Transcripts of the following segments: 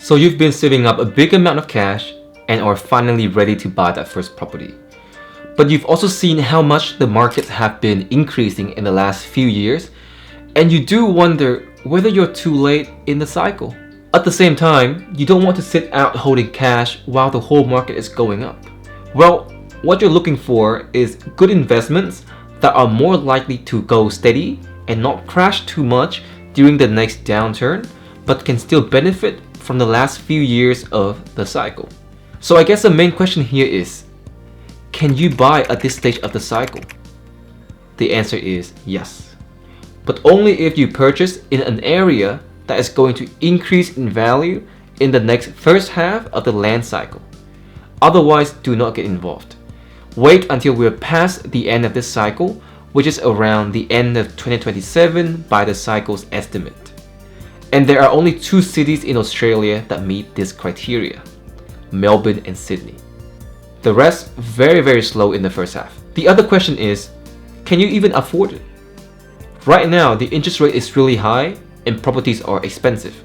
So you've been saving up a big amount of cash and are finally ready to buy that first property. But you've also seen how much the markets have been increasing in the last few years, and you do wonder whether you're too late in the cycle. At the same time, you don't want to sit out holding cash while the whole market is going up. Well, what you're looking for is good investments that are more likely to go steady and not crash too much during the next downturn, but can still benefit from the last few years of the cycle. So I guess the main question here is, can you buy at this stage of the cycle? The answer is yes, but only if you purchase in an area that is going to increase in value in the next first half of the land cycle. Otherwise, do not get involved. Wait until we're past the end of this cycle, which is around the end of 2027 by the cycle's estimate. And there are only 2 cities in Australia that meet this criteria: Melbourne and Sydney. The rest very slow in the first half. The other question is, can you even afford it? Right now, the interest rate is really high and properties are expensive.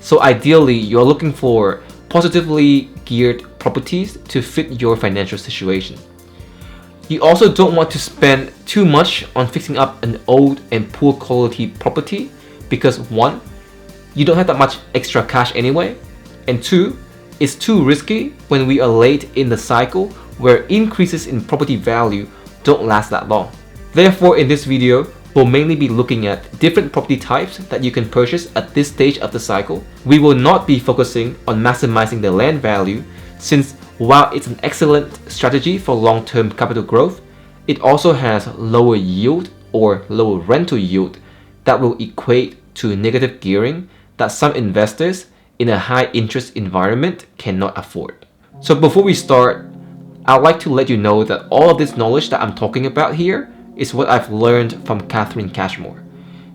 So ideally, you're looking for positively geared properties to fit your financial situation. You also don't want to spend too much on fixing up an old and poor quality property because 1, you don't have that much extra cash anyway, and 2, it's too risky when we are late in the cycle where increases in property value don't last that long. Therefore, in this video, we'll mainly be looking at different property types that you can purchase at this stage of the cycle. We will not be focusing on maximizing the land value, since while it's an excellent strategy for long-term capital growth, it also has lower yield or lower rental yield that will equate to negative gearing that some investors in a high interest environment cannot afford. So before we start, I'd like to let you know that all of this knowledge that I'm talking about here is what I've learned from Catherine Cashmore.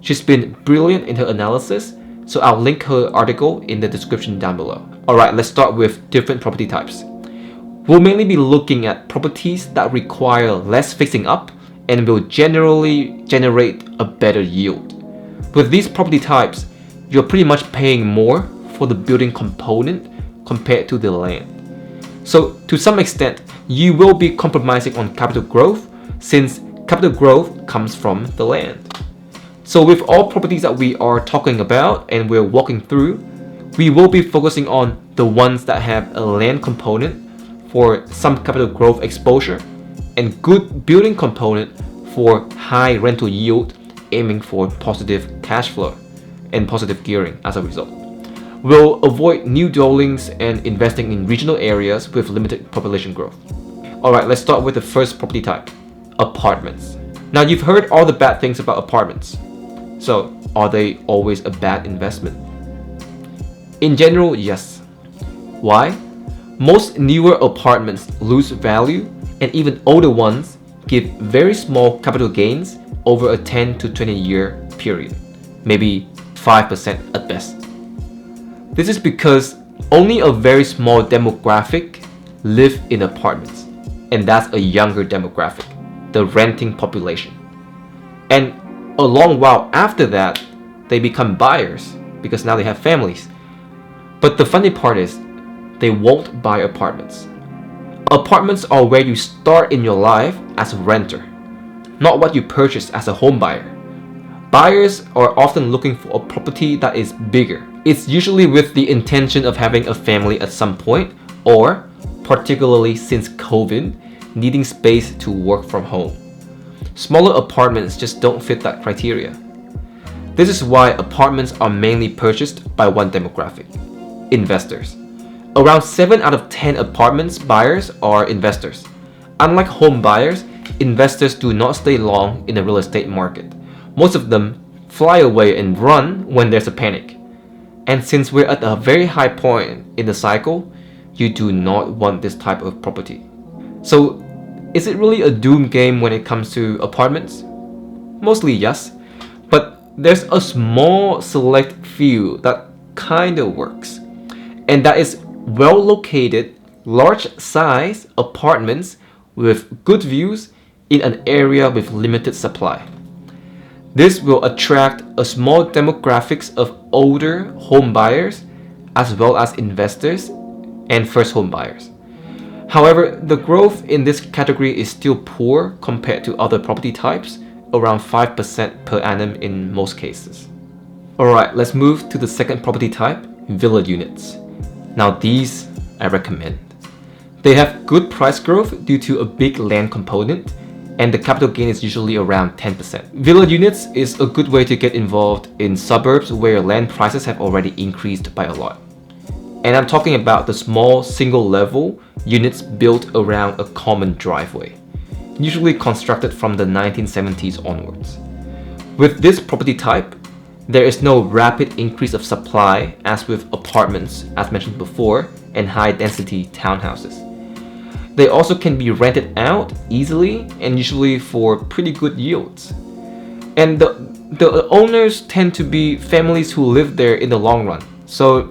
She's been brilliant in her analysis, so I'll link her article in the description down below. Alright, let's start with different property types. We'll mainly be looking at properties that require less fixing up and will generally generate a better yield. With these property types, you're pretty much paying more for the building component compared to the land. So to some extent, you will be compromising on capital growth, since capital growth comes from the land. So with all properties that we are talking about and we're walking through, we will be focusing on the ones that have a land component for some capital growth exposure and good building component for high rental yield, aiming for positive cash flow and positive gearing as a result. We'll avoid new dwellings and investing in regional areas with limited population growth. Alright, let's start with the first property type: apartments. Now, you've heard all the bad things about apartments. So, are they always a bad investment? In general, yes. Why? Most newer apartments lose value, and even older ones give very small capital gains over a 10 to 20 year period, maybe 5% at best. This is because only a very small demographic live in apartments, and that's a younger demographic, the renting population. And a long while after that, they become buyers because now they have families. But the funny part is, they won't buy apartments. Apartments are where you start in your life as a renter, not what you purchase as a home buyer. Buyers are often looking for a property that is bigger. It's usually with the intention of having a family at some point, or, particularly since COVID, needing space to work from home. Smaller apartments just don't fit that criteria. This is why apartments are mainly purchased by one demographic: investors. Around 7 out of 10 apartments buyers are investors. Unlike home buyers, investors do not stay long in the real estate market. Most of them fly away and run when there's a panic. And since we're at a very high point in the cycle, you do not want this type of property. So, is it really a doom game when it comes to apartments? Mostly yes, but there's a small select few that kinda works. And that is well-located, large-size apartments with good views in an area with limited supply. This will attract a small demographics of older home buyers as well as investors and first home buyers. However, the growth in this category is still poor compared to other property types, around 5% per annum in most cases. Alright, let's move to the second property type, villa units. Now these I recommend. They have good price growth due to a big land component, and the capital gain is usually around 10%. Villa units is a good way to get involved in suburbs where land prices have already increased by a lot. And I'm talking about the small single level units built around a common driveway, usually constructed from the 1970s onwards. With this property type, there is no rapid increase of supply as with apartments, as mentioned before, and high-density townhouses. They also can be rented out easily and usually for pretty good yields. And the owners tend to be families who live there in the long run, so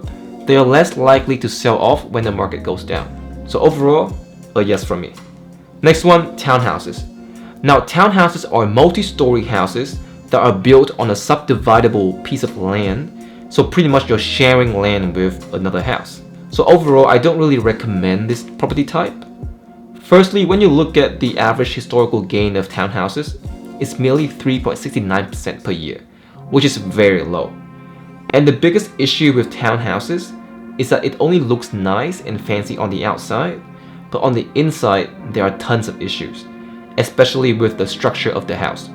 they are less likely to sell off when the market goes down. So overall, a yes from me. Next one, townhouses. Now townhouses are multi-story houses that are built on a subdividable piece of land, so pretty much you're sharing land with another house. So overall, I don't really recommend this property type. Firstly, when you look at the average historical gain of townhouses, it's merely 3.69% per year, which is very low. And the biggest issue with townhouses is that it only looks nice and fancy on the outside, but on the inside there are tons of issues, especially with the structure of the house.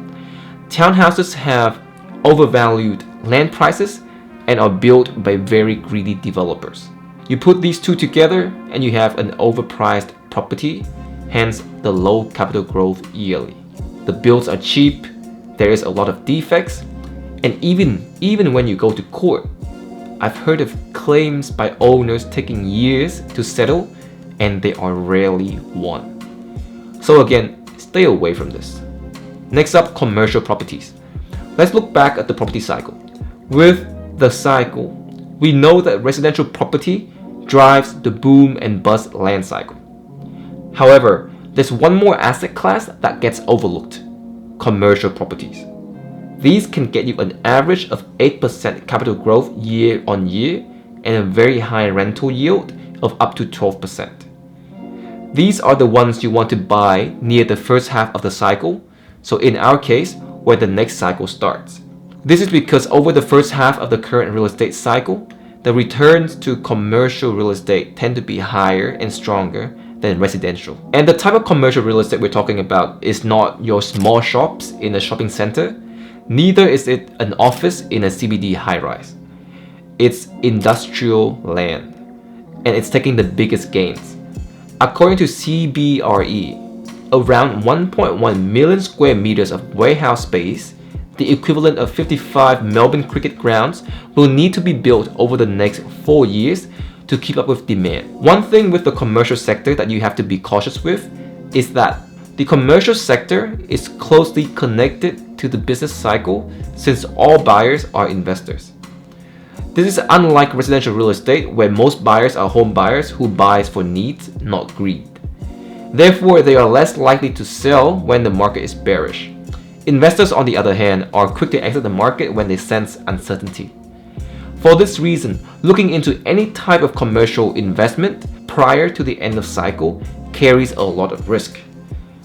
Townhouses have overvalued land prices and are built by very greedy developers. You put these two together and you have an overpriced property, hence the low capital growth yearly. The builds are cheap, there is a lot of defects, and even when you go to court, I've heard of claims by owners taking years to settle and they are rarely won. So again, stay away from this. Next up, commercial properties. Let's look back at the property cycle. With the cycle, we know that residential property drives the boom and bust land cycle. However, there's one more asset class that gets overlooked: commercial properties. These can get you an average of 8% capital growth year on year and a very high rental yield of up to 12%. These are the ones you want to buy near the first half of the cycle, so in our case, where the next cycle starts. This is because over the first half of the current real estate cycle, the returns to commercial real estate tend to be higher and stronger than residential. And the type of commercial real estate we're talking about is not your small shops in a shopping center, neither is it an office in a CBD high-rise. It's industrial land, and it's taking the biggest gains. According to CBRE, around 1.1 million square meters of warehouse space, the equivalent of 55 Melbourne cricket grounds, will need to be built over the next 4 years to keep up with demand. One thing with the commercial sector that you have to be cautious with is that the commercial sector is closely connected to the business cycle since all buyers are investors. This is unlike residential real estate where most buyers are home buyers who buys for needs, not greed. Therefore, they are less likely to sell when the market is bearish. Investors, on the other hand, are quick to exit the market when they sense uncertainty. For this reason, looking into any type of commercial investment prior to the end of cycle carries a lot of risk.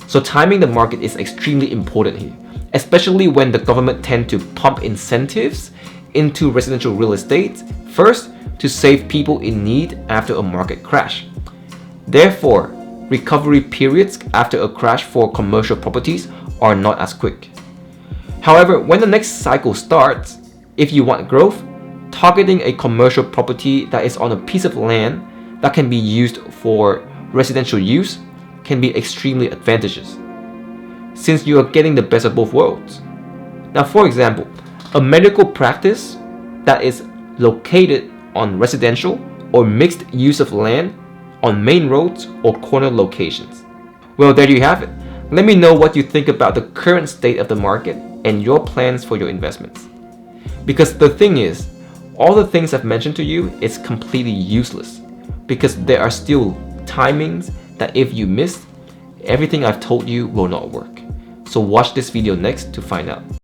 So timing the market is extremely important here, especially when the government tend to pump incentives into residential real estate first to save people in need after a market crash. Therefore, recovery periods after a crash for commercial properties are not as quick. However, when the next cycle starts, if you want growth, targeting a commercial property that is on a piece of land that can be used for residential use can be extremely advantageous, since you are getting the best of both worlds. Now, for example, a medical practice that is located on residential or mixed use of land on main roads or corner locations. Well, there you have it. Let me know what you think about the current state of the market and your plans for your investments. Because the thing is, all the things I've mentioned to you is completely useless, because there are still timings that if you miss, everything I've told you will not work. So watch this video next to find out.